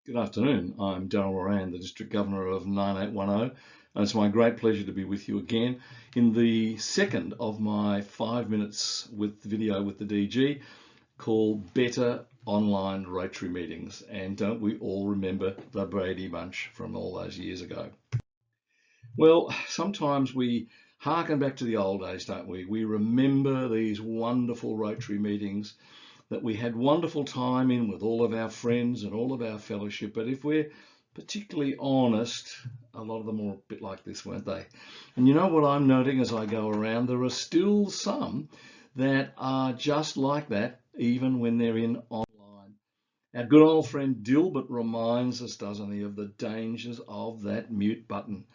Good afternoon. I'm Darryl Moran, the District Governor of 9810, and it's my great pleasure to be with you again in the second of my 5 minutes with video with the DG called Better Online Rotary Meetings. And don't we all remember the Brady Bunch from all those years ago? Well, sometimes we harken back to the old days, don't we? We remember these wonderful Rotary meetings that we had wonderful time in with all of our friends and all of our fellowship. But if we're particularly honest, a lot of them were a bit like this, weren't they? And you know what I'm noting as I go around? There are still some that are just like that, even when they're in online. Our good old friend Dilbert reminds us, doesn't he, of the dangers of that mute button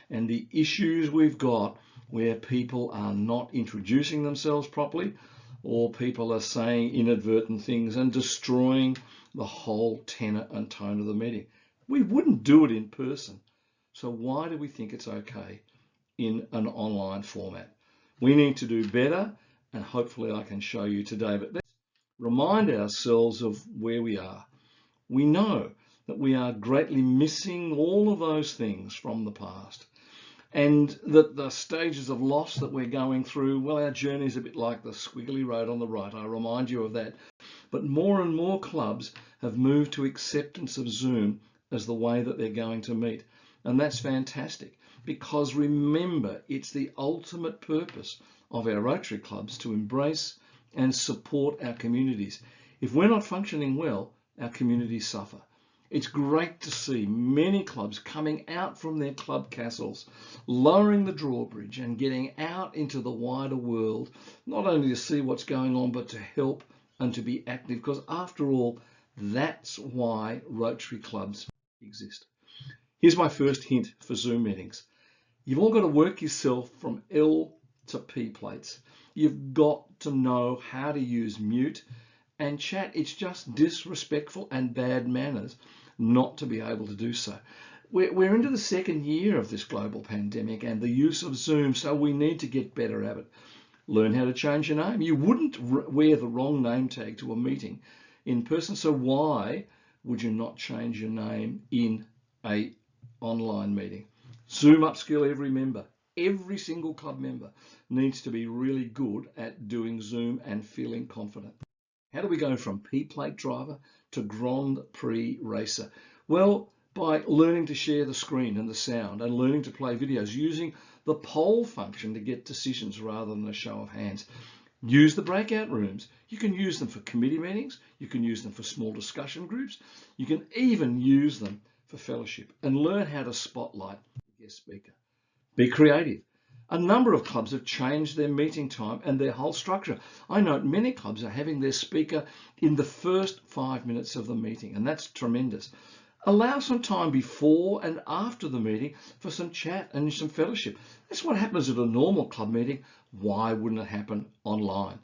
and the issues we've got where people are not introducing themselves properly, or people are saying inadvertent things and destroying the whole tenor and tone of the meeting. We wouldn't do it in person. So why do we think it's okay in an online format? We need to do better, and hopefully I can show you today. But let's remind ourselves of where we are. We know that we are greatly missing all of those things from the past. And that the stages of loss that we're going through, well, our journey is a bit like the squiggly road on the right. I remind you of that. But more and more clubs have moved to acceptance of Zoom as the way that they're going to meet. And that's fantastic, because remember, it's the ultimate purpose of our Rotary clubs to embrace and support our communities. If we're not functioning well, our communities suffer. It's great to see many clubs coming out from their club castles, lowering the drawbridge and getting out into the wider world, not only to see what's going on, but to help and to be active, because after all, that's why Rotary clubs exist. Here's my first hint for Zoom meetings. You've all got to work yourself from L to P plates. You've got to know how to use mute and chat. It's just disrespectful and bad manners not to be able to do so. We're into the second year of this global pandemic and the use of Zoom, so we need to get better at it. Learn how to change your name. You wouldn't wear the wrong name tag to a meeting in person, so why would you not change your name in a online meeting? Zoom upskill every member. Every single club member needs to be really good at doing Zoom and feeling confident. How do we go from P-plate driver to Grand Prix racer? Well, by learning to share the screen and the sound and learning to play videos using the poll function to get decisions rather than a show of hands. Use the breakout rooms. You can use them for committee meetings. You can use them for small discussion groups. You can even use them for fellowship, and learn how to spotlight the guest speaker. Be creative. A number of clubs have changed their meeting time and their whole structure. I note many clubs are having their speaker in the first 5 minutes of the meeting, and that's tremendous. Allow some time before and after the meeting for some chat and some fellowship. That's what happens at a normal club meeting. Why wouldn't it happen online?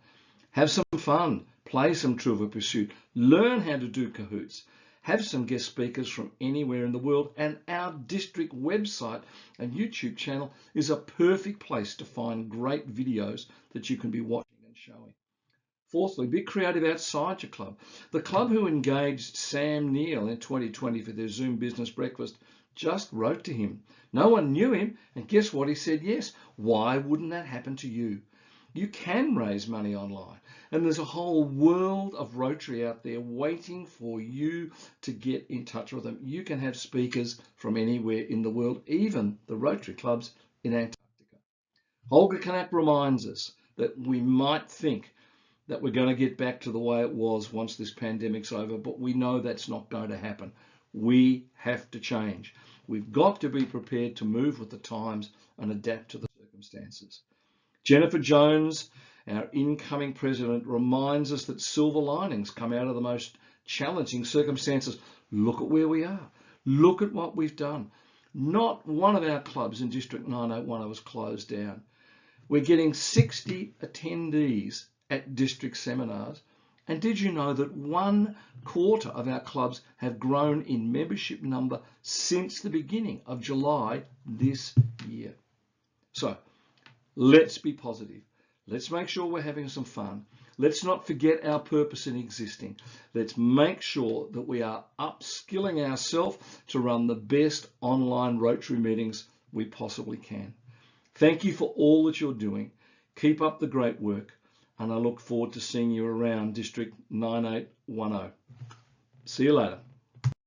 Have some fun, play some Trivial Pursuit, learn how to do Kahoots. Have some guest speakers from anywhere in the world, and our district website and YouTube channel is a perfect place to find great videos that you can be watching and showing. Fourthly, be creative outside your club. The club who engaged Sam Neill in 2020 for their Zoom business breakfast just wrote to him. No one knew him, and guess what? He said yes. Why wouldn't that happen to you? You can raise money online, and there's a whole world of Rotary out there waiting for you to get in touch with them. You can have speakers from anywhere in the world, even the Rotary clubs in Antarctica. Holger Knapp reminds us that we might think that we're going to get back to the way it was once this pandemic's over, but we know that's not going to happen. We have to change. We've got to be prepared to move with the times and adapt to the circumstances. Jennifer Jones, our incoming president, reminds us that silver linings come out of the most challenging circumstances. Look at where we are. Look at what we've done. Not one of our clubs in District 9810 was closed down. We're getting 60 attendees at district seminars. And did you know that 1/4 of our clubs have grown in membership number since the beginning of July this year? So, let's be positive. Let's make sure we're having some fun. Let's not forget our purpose in existing. Let's make sure that we are upskilling ourselves to run the best online Rotary meetings we possibly can. Thank you for all that you're doing. Keep up the great work, and I look forward to seeing you around District 9810. See you later.